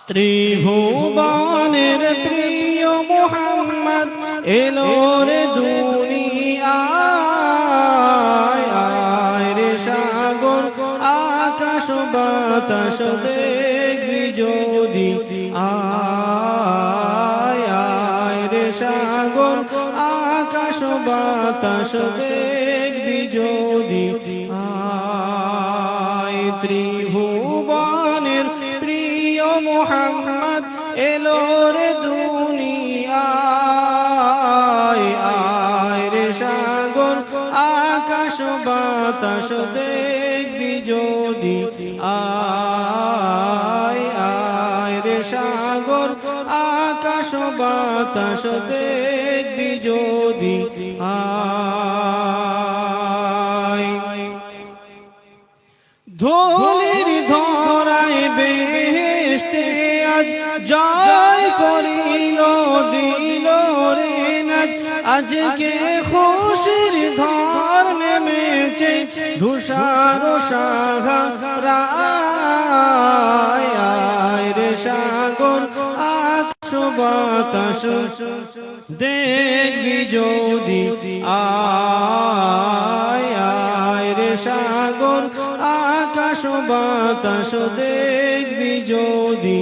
ত্রিভুবনের প্রিয় মুহাম্মদ এলো রে দুনিয়ায়, আয় রে সাগর আকাশ বাতাস দেখবি যদি, আয় আয় রে সাগর আকাশ বাতাস দেখবি যদি, আয় ত্রিভুবনের প্রিয় মুহাম্মদ এলো রে দুনিয়ায়, আয় রে সাগর আকাশ বাতাস দেখবি যদি, আয় আয় রে সাগর আকাশ বাতাস দেখবি যদি, আয় ধুলির ধরায় বেহেশতে আজ জয় করিল দিল রে নাজ, আজকে খুশির ঝড় নেমেছে ধূসর সাগরায়, আয় রে সাগর আকাশ বাতাস দেখবি যদি, আয় আয় রে সাগর আকাশ বাতাস দেখবি যদি,